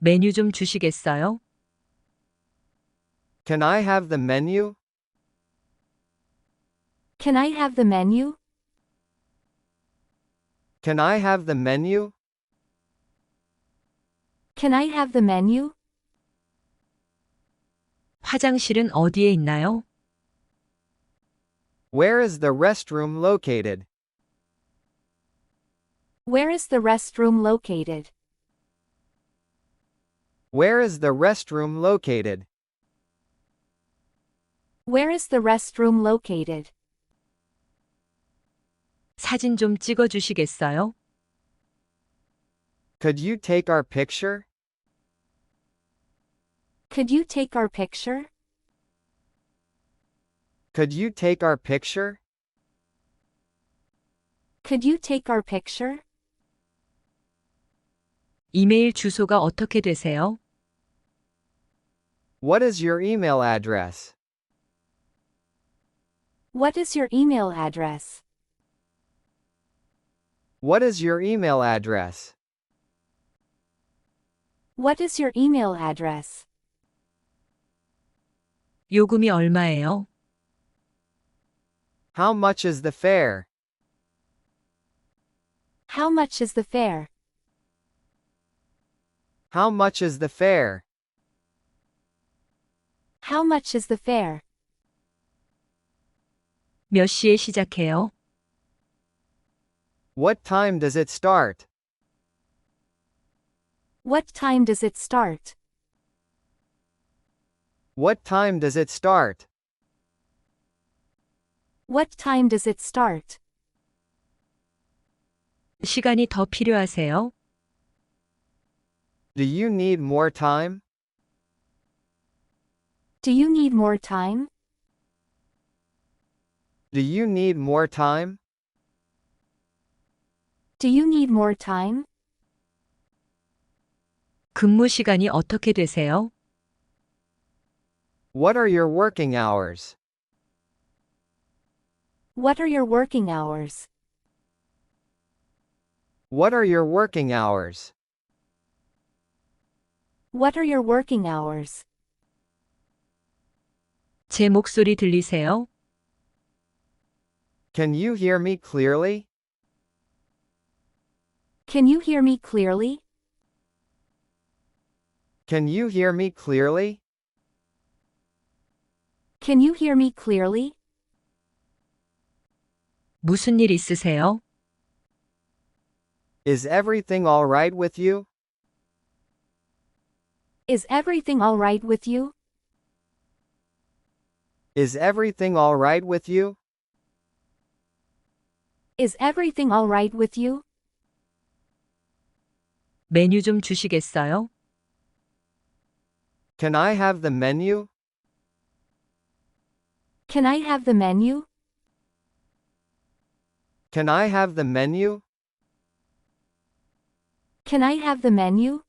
메뉴 좀 주시겠어요? Can I have the menu? Can I have the menu? Can I have the menu? Can I have the menu? 화장실은 어디에 있나요? Where is the restroom located? Where is the restroom located? Where is the restroom located? Where is the restroom located? 사진 좀 찍어 주시겠어요? Could you take our picture? Could you take our picture? Could you take our picture? Could you take our picture? 이메일 주소가 어떻게 되세요? What is your email address? What is your email address? What is your email address? What is your email address? 요금이 얼마예요? How much is the fare? How much is the fare? How much is the fare? How much is the fare? 몇 시에 시작해요? What time does it start? What time does it start? What time does it start? What time does it start? 시간이 더 필요하세요? Do you need more time? Do you need more time? Do you need more time? Do you need more time? 근무 시간이 어떻게 되세요? What are your working hours? What are your working hours? What are your working hours? What are your working hours? 제 목소리 들리세요? Can you hear me clearly? Can you hear me clearly? Can you hear me clearly? Can you hear me clearly? 무슨 일 있으세요? Is everything all right with you? Is everything all right with you? Is everything all right with you? Is everything all right with you? 메뉴 좀 주시겠어요? Can I have the menu? Can I have the menu? Can I have the menu? Can I have the menu?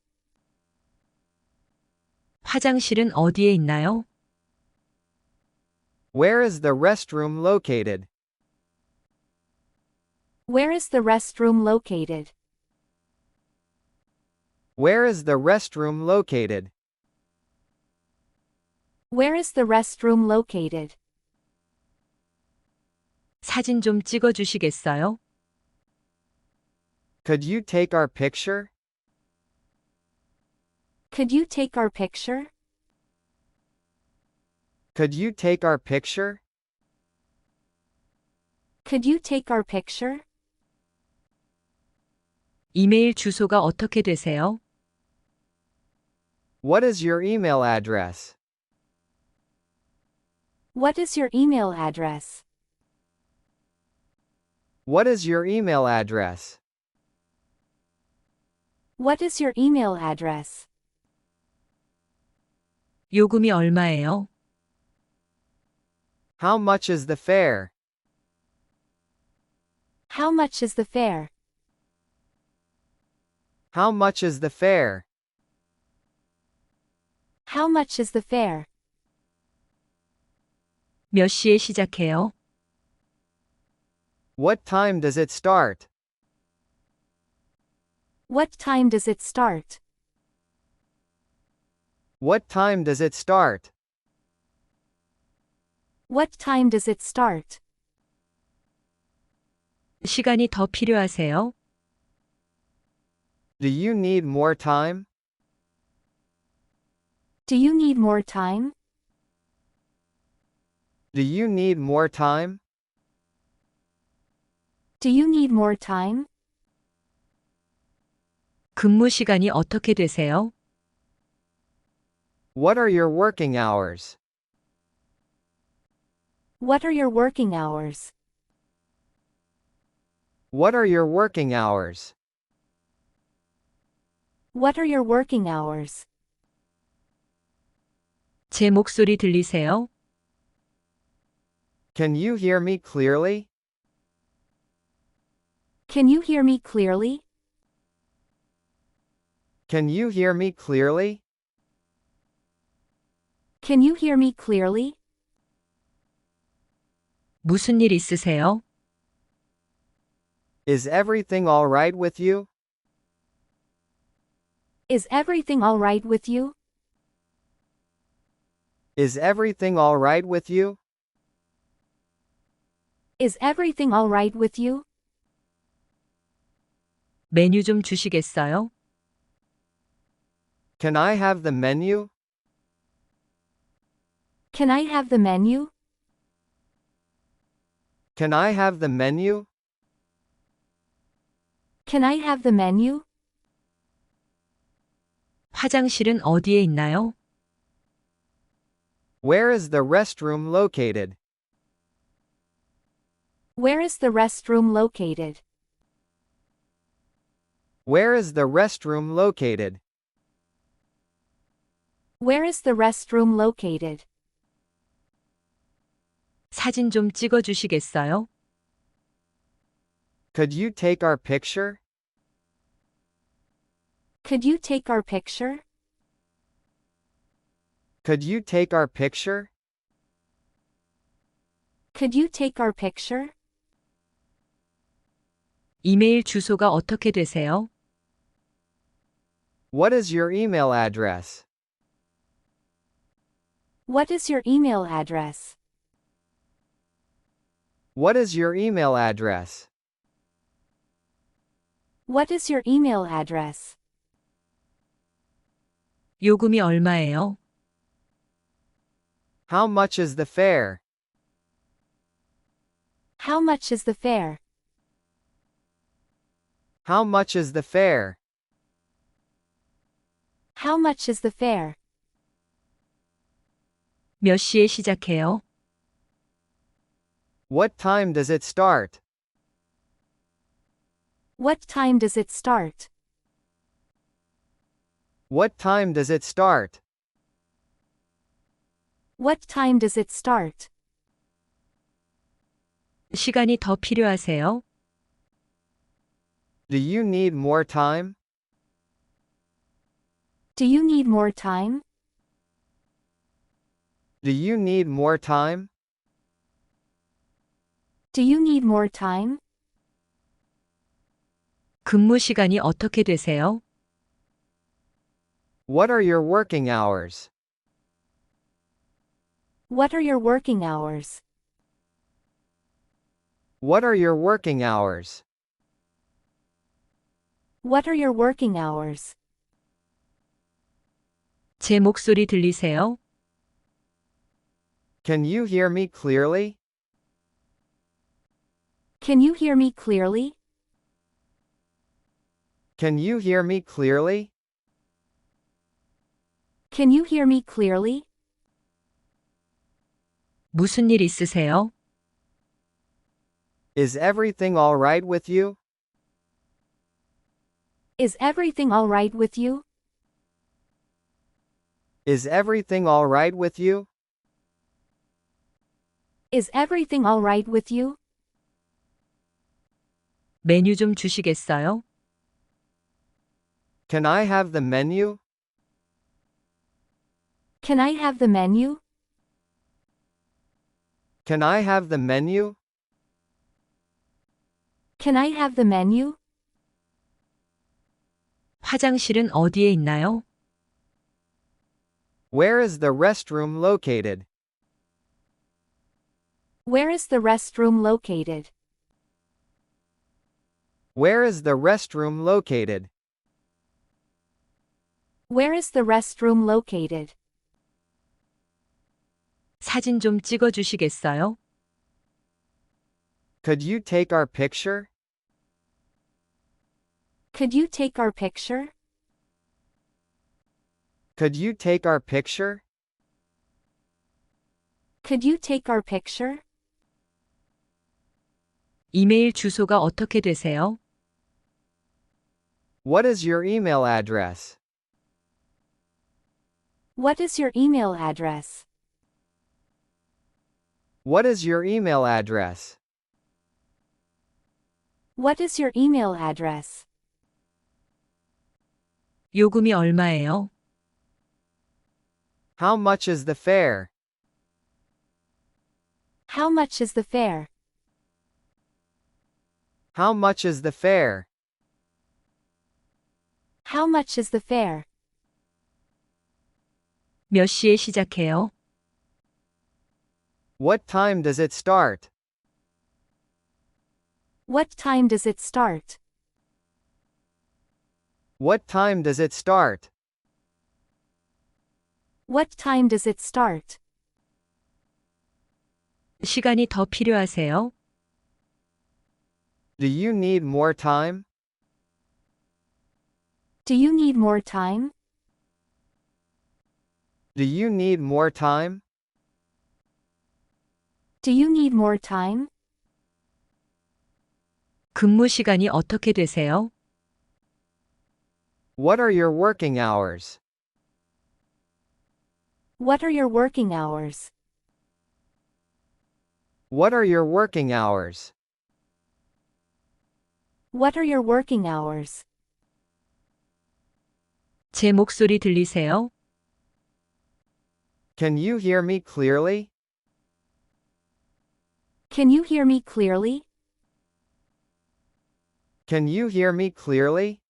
화장실은 어디에 있나요? Where is the restroom located? Where is the restroom located? Where is the restroom located? Where is the restroom located? 사진 좀 찍어 주시겠어요? Could you take our picture? Could you take our picture? Could you take our picture? Could you take our picture? 이메일 주소가 어떻게 되세요? What is your email address? What is your email address? What is your email address? What is your email address? 요금이 얼마예요? How much is the fare? How much is the fare? How much is the fare? How much is the fare? 몇 시에 시작해요? What time does it start? What time does it start? What time does it start? What time does it start? 시간이 더 필요하세요? Do you need more time? Do you need more time? Do you need more time? Do you need more time? 근무 시간이 어떻게 되세요? What are your working hours? What are your working hours? What are your working hours? What are your working hours? 제 목소리 들리세요? Can you hear me clearly? Can you hear me clearly? Can you hear me clearly? Can you hear me clearly? 무슨 일 있으세요? Is everything all right with you? Is everything all right with you? Is everything all right with you? Is everything all right with you? 메뉴 좀 주시겠어요? Can I have the menu? Can I have the menu? Can I have the menu? Can I have the menu? 화장실은 어디에 있나요? Where is the restroom located? Where is the restroom located? Where is the restroom located? Where is the restroom located? 사진 좀 찍어 주시겠어요? Could you take our picture? Could you take our picture? Could you take our picture? Could you take our picture? 이메일 주소가 어떻게 되세요? What is your email address? What is your email address? What is your email address? What is your email address? 요금이 얼마예요? How much is the fare? How much is the fare? How much is the fare? How much is the fare? 몇 시에 시작해요? What time does it start? What time does it start? What time does it start? What time does it start? 시간이 더 필요하세요? Do you need more time? Do you need more time? Do you need more time? Do you need more time? 근무 시간이 어떻게 되세요? What are your working hours? What are your working hours? What are your working hours? What are your working hours? 제 목소리 들리세요? Can you hear me clearly? Can you hear me clearly? Can you hear me clearly? Can you hear me clearly? 무슨 일 있으세요? Is everything all right with you? Is everything all right with you? Is everything all right with you? Is everything all right with you? 메뉴 좀 주시겠어요? Can I have the menu? Can I have the menu? Can I have the menu? Can I have the menu? 화장실은 어디에 있나요? Where is the restroom located? Where is the restroom located? Where is the restroom located? Where is the restroom located? 사진 좀 찍어 주시겠어요? Could you take our picture? Could you take our picture? Could you take our picture? Could you take our picture? 이메일 주소가 어떻게 되세요? What is your email address? What is your email address? What is your email address? What is your email address? 요금이 얼마예요? How much is the fare? How much is the fare? How much is the fare? How much is the fare? 몇 시에 시작해요? What time does it start? What time does it start? What time does it start? What time does it start? 시간이 더 필요하세요? Do you need more time? Do you need more time? Do you need more time? Do you need more time? 근무 시간이 어떻게 되세요? What are your working hours? What are your working hours? What are your working hours? What are your working hours? 제 목소리 들리세요? Can you hear me clearly? Can you hear me clearly? Can you hear me clearly?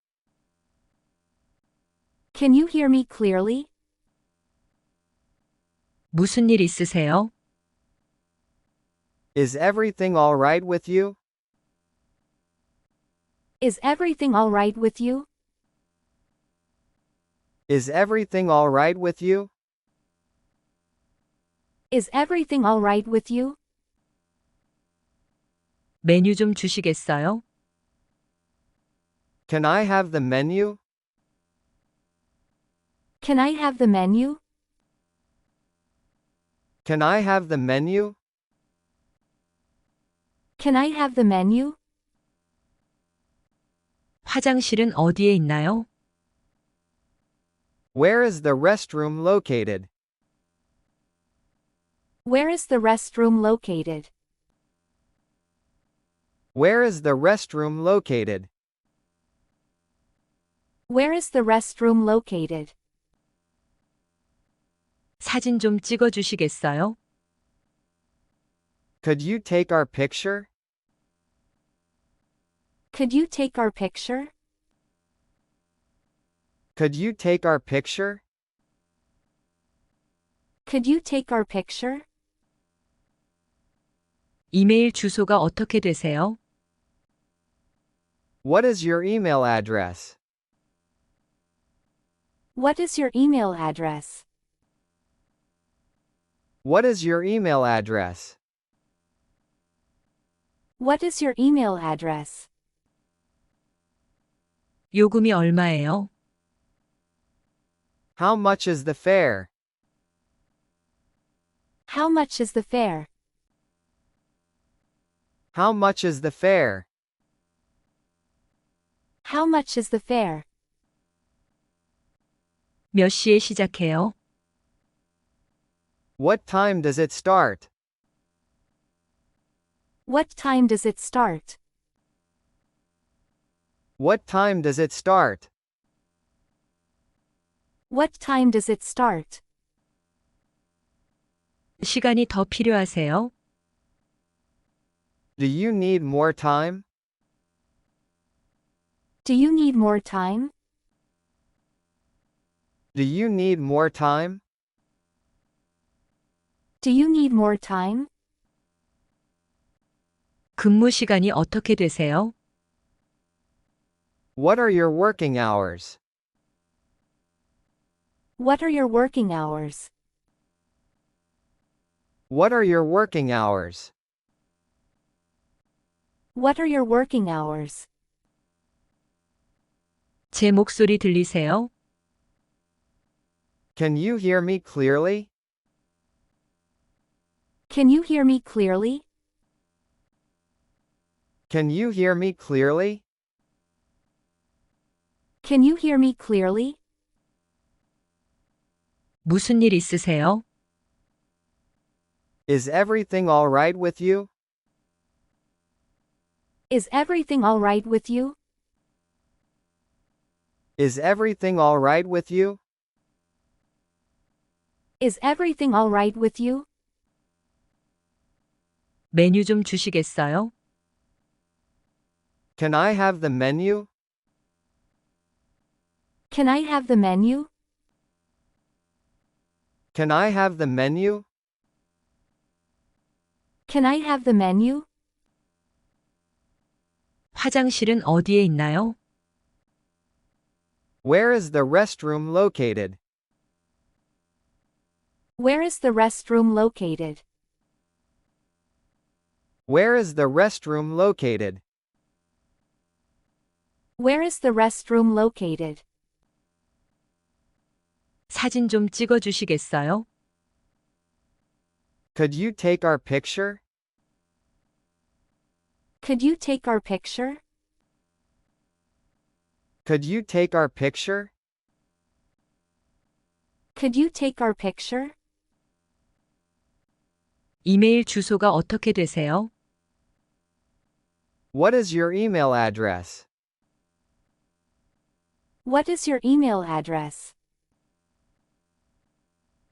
Can you hear me clearly? 무슨 일 있으세요? Is everything all right with you? Is everything all right with you? Is everything all right with you? Is everything all right with you? 메뉴 좀 주시겠어요? Can I have the menu? Can I have the menu? Can I have the menu? Can I have the menu? 화장실은 어디에 있나요? Where is the restroom located? Where is the restroom located? Where is the restroom located? Where is the restroom located? 사진 좀 찍어 주시겠어요? Could you take our picture? Could you take our picture? Could you take our picture? Could you take our picture? 이메일 주소가 어떻게 되세요? What is your email address? What is your email address? What is your email address? What is your email address? 요금이 얼마예요? How much is the fare? How much is the fare? How much is the fare? How much is the fare? 몇 시에 시작해요? What time does it start? What time does it start? What time does it start? What time does it start? 시간이 더 필요하세요? Do you need more time? Do you need more time? Do you need more time? Do you need more time? 근무 시간이 어떻게 되세요? What are your working hours? What are your working hours? What are your working hours? What are your working hours? 제 목소리 들리세요? Can you hear me clearly? Can you hear me clearly? Can you hear me clearly? Can you hear me clearly? 무슨 일 있으세요? Is everything all right with you? Is everything all right with you? Is everything all right with you? Is everything all right with you? 메뉴 좀 주시겠어요? Can I have the menu? Can I have the menu? Can I have the menu? Can I have the menu? 화장실은 어디에 있나요? Where is the restroom located? Where is the restroom located? Where is the restroom located? Where is the restroom located? 사진 좀 찍어 주시겠어요? Could you take our picture? Could you take our picture? Could you take our picture? Could you take our picture? 이메일 주소가 어떻게 되세요? What is your email address? What is your email address?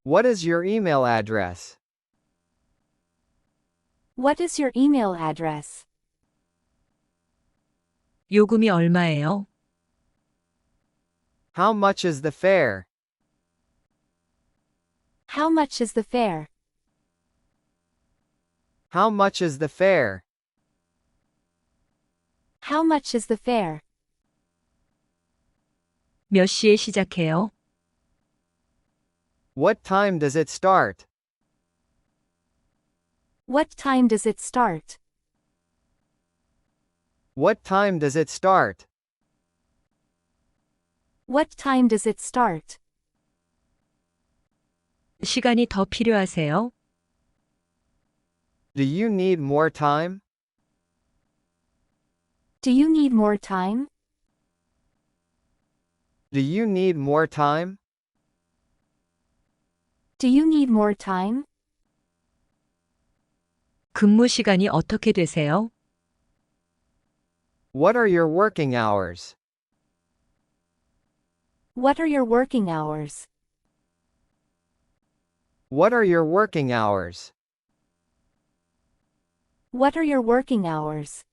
What is your email address? What is your email address? 요금이 얼마예요? How much is the fare? How much is the fare? How much is the fare? How much is the fare? 몇 시에 시작해요? What time does it start? What time does it start? What time does it start? What time does it start? 시간이 더 필요하세요? Do you need more time? Do you need more time? Do you need more time? Do you need more time? 근무 시간이 어떻게 되세요? What are your working hours? What are your working hours? What are your working hours? What are your working hours?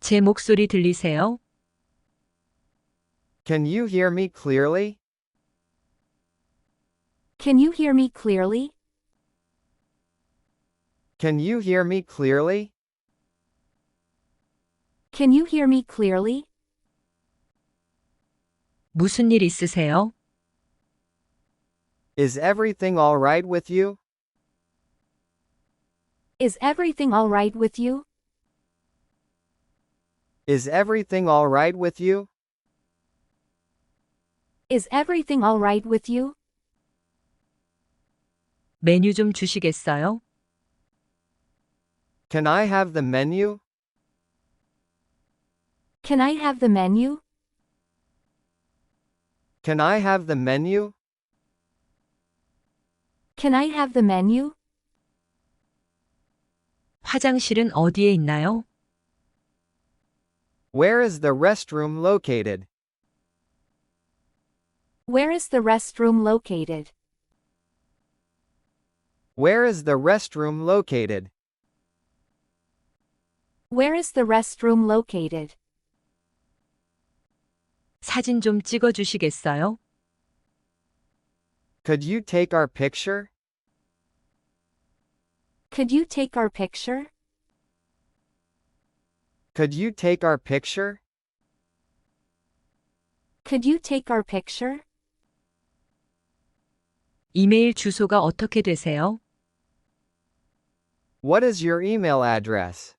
제 목소리 들리세요? Can you hear me clearly? Can you hear me clearly? Can you hear me clearly? Can you hear me clearly? 무슨 일 있으세요? Is everything all right with you? Is everything all right with you? Is everything all right with you? Is everything all right with you? 메뉴 좀 주시겠어요? Can I have the menu? Can I have the menu? Can I have the menu? Can I have the menu? 화장실은 어디에 있나요? Where is the restroom located? Where is the restroom located? Where is the restroom located? Where is the restroom located? 사진 좀 찍어 주시겠어요? Could you take our picture? Could you take our picture? Could you take our picture? Could you take our picture? 이메일 주소가 어떻게 되세요? What is your email address?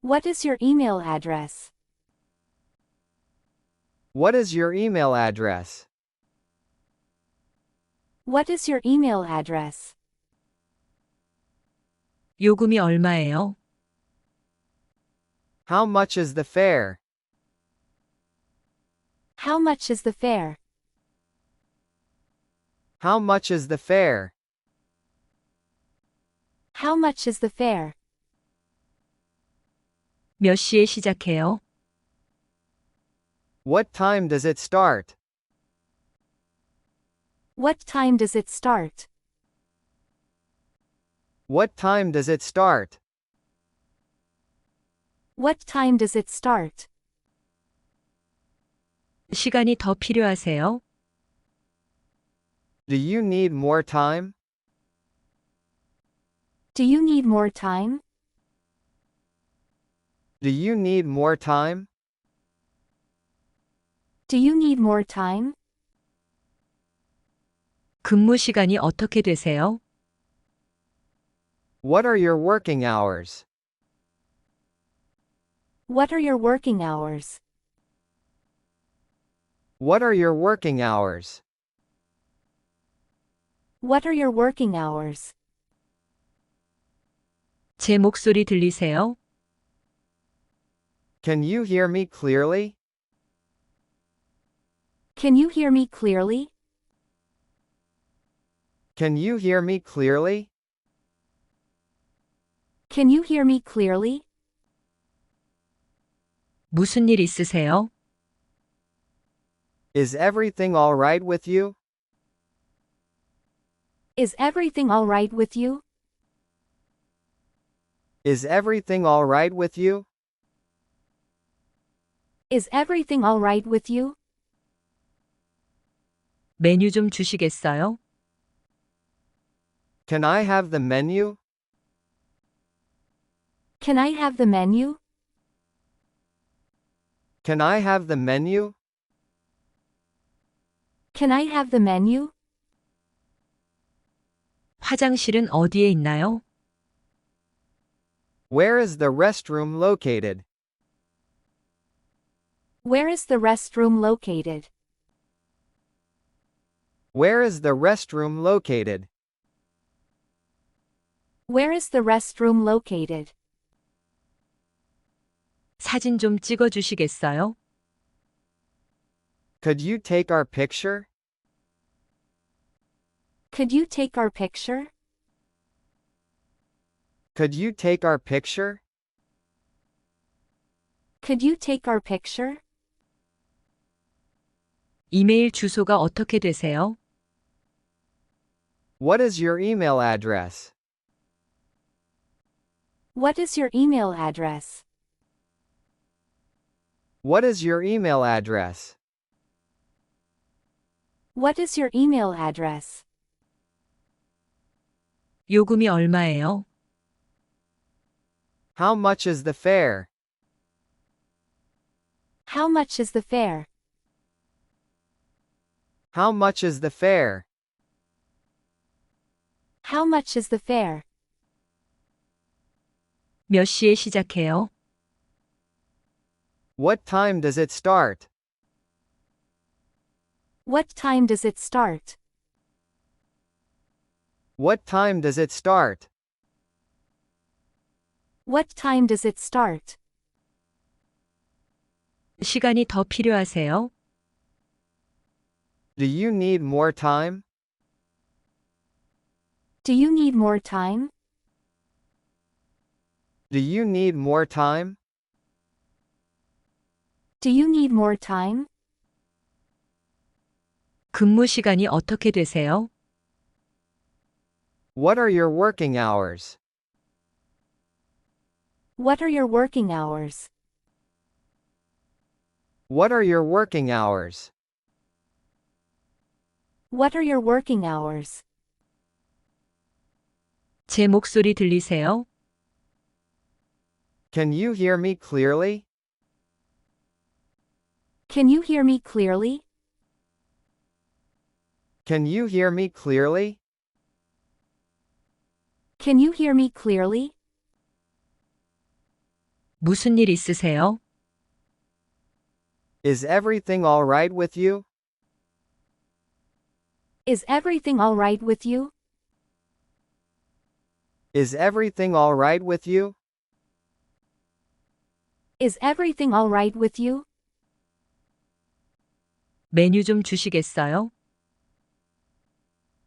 What is your email address? What is your email address? What is your email address? 요금이 얼마예요? How much is the fare? How much is the fare? How much is the fare? How much is the fare? 몇 시에 시작해요? What time does it start? What time does it start? What time does it start? What time does it start? 시간이 더 필요하세요? Do you need more time? Do you need more time? Do you need more time? Do you need more time? 근무 시간이 어떻게 되세요? What are your working hours? What are your working hours? What are your working hours? What are your working hours? 제 목소리 들리세요? Can you hear me clearly? Can you hear me clearly? Can you hear me clearly? Can you hear me clearly? 무슨 일 있으세요? Is everything all right with you? Is everything all right with you? Is everything all right with you? Is everything all right with you? 메뉴 좀 주시겠어요? Can I have the menu? Can I have the menu? Can I have the menu? Can I have the menu? 화장실은 어디에 있나요? Where is the restroom located? Where is the restroom located? Where is the restroom located? Where is the restroom located? 사진 좀 찍어 주시겠어요? Could you take our picture? Could you take our picture? Could you take our picture? Could you take our picture? 이메일 주소가 어떻게 되세요? What is your email address? What is your email address? What is your email address? What is your email address? 요금이 얼마예요? How much is the fare? How much is the fare? How much is the fare? How much is the fare? 몇 시에 시작해요? What time does it start? What time does it start? What time does it start? What time does it start? 시간이 더 필요하세요? Do you need more time? Do you need more time? Do you need more time? Do you need more time? 근무 시간이 어떻게 되세요? What are your working hours? What are your working hours? What are your working hours? What are your working hours? 제 목소리 들리세요? Can you hear me clearly? Can you hear me clearly? Can you hear me clearly? Can you hear me clearly? 무슨 일 있으세요? Is everything alright with you? Is everything all right with you? Is everything alright with you? Is everything all right with you? 메뉴 좀 주시겠어요?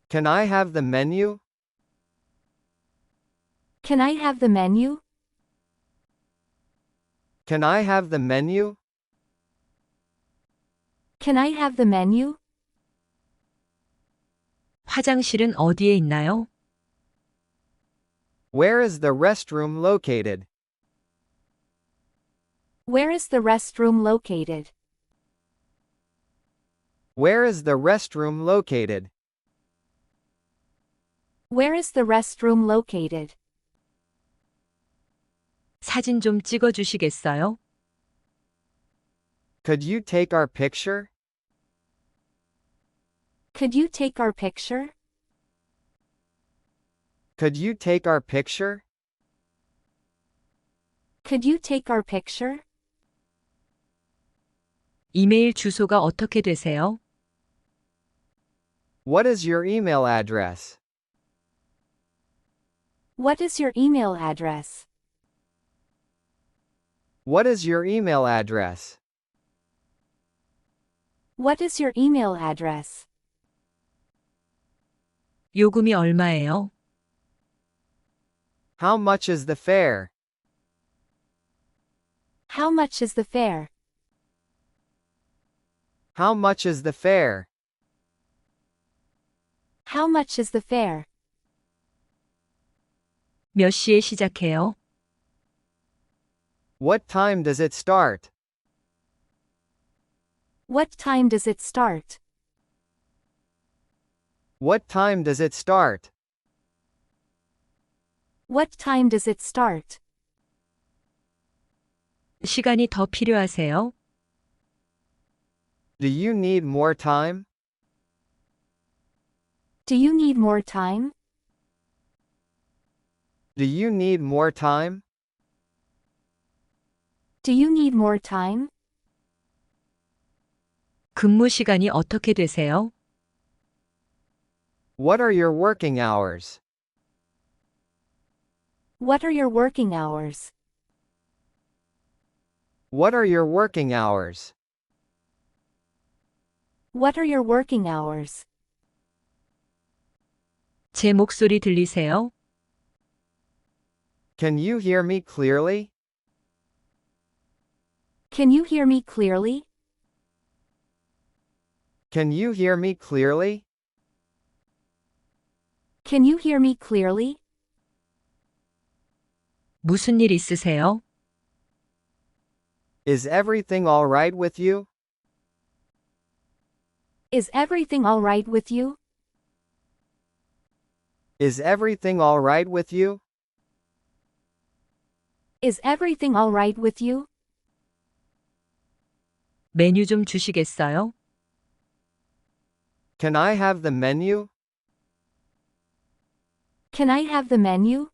Can I have the menu? Can I have the menu? Can I have the menu? Can I have the menu? 화장실은 어디에 있나요? Where is the restroom located? Where is the restroom located? Where is the restroom located? Where is the restroom located? 사진 좀 찍어 주시겠어요? Could you take our picture? Could you take our picture? Could you take our picture? Could you take our picture? 이메일 주소가 어떻게 되세요? What is your email address? What is your email address? What is your email address? What is your email address? 요금이 얼마예요? How much is the fare? How much is the fare? How much is the fare? How much is the fare? 몇 시에 시작해요? What time does it start? What time does it start? What time does it start? What time does it start? 시간이 더 필요하세요? Do you need more time? Do you need more time? Do you need more time? Do you need more time? 근무 시간이 어떻게 되세요? What are your working hours? What are your working hours? What are your working hours? What are your working hours? 제 목소리 들리세요? Can you hear me clearly? Can you hear me clearly? Can you hear me clearly? Can you hear me clearly? 무슨 일 있으세요? Is everything alright with you? Is everything all right with you? Is everything alright with you? Is everything all right with you? 메뉴 좀 주시겠어요? Can I have the menu? Can I have the menu?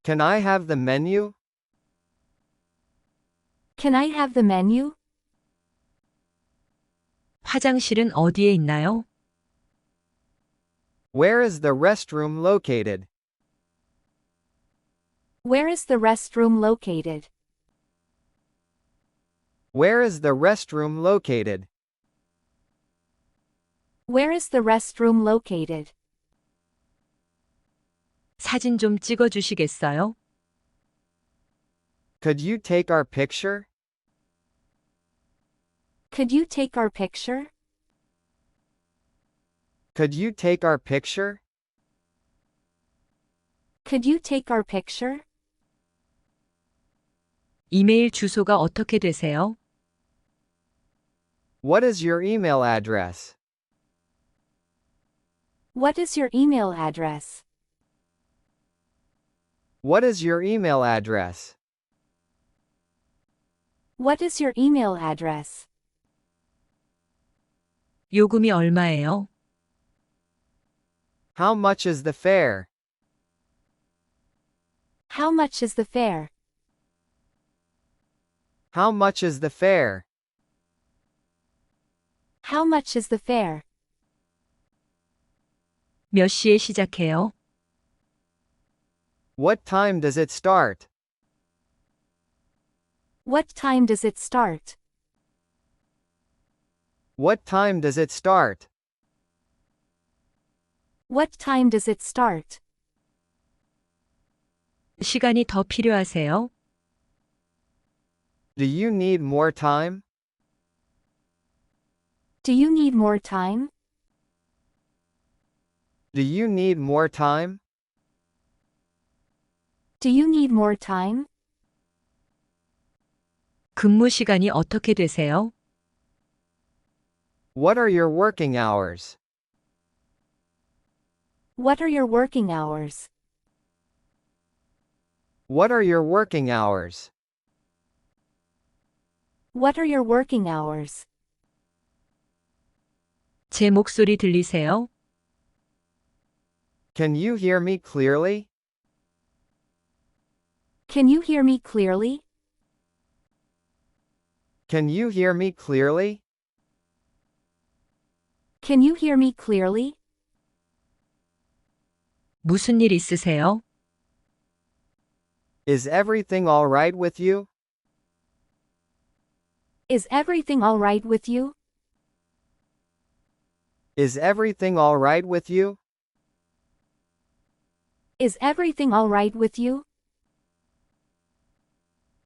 Can I have the menu? Can I have the menu? 화장실은 어디에 있나요? Where is the restroom located? Where is the restroom located? Where is the restroom located? Where is the restroom located? 사진 좀 찍어 주시겠어요? Could you take our picture? Could you take our picture? Could you take our picture? Could you take our picture? 이메일 주소가 어떻게 되세요? What is your email address? What is your email address? What is your email address? What is your email address? 요금이 얼마예요? How much is the fare? How much is the fare? How much is the fare? How much is the fare? 몇 시에 시작해요? What time does it start? What time does it start? What time does it start? What time does it start? 시간이 더 필요하세요? Do you need more time? Do you need more time? Do you need more time? Do you need more time? 근무 시간이 어떻게 되세요? What are your working hours? What are your working hours? What are your working hours? What are your working hours? 제 목소리 들리세요? Can you hear me clearly? Can you hear me clearly? Can you hear me clearly? Can you hear me clearly? 무슨 일 있으세요? Is everything all right with you? Is everything all right with you? Is everything all right with you? Is everything all right with you?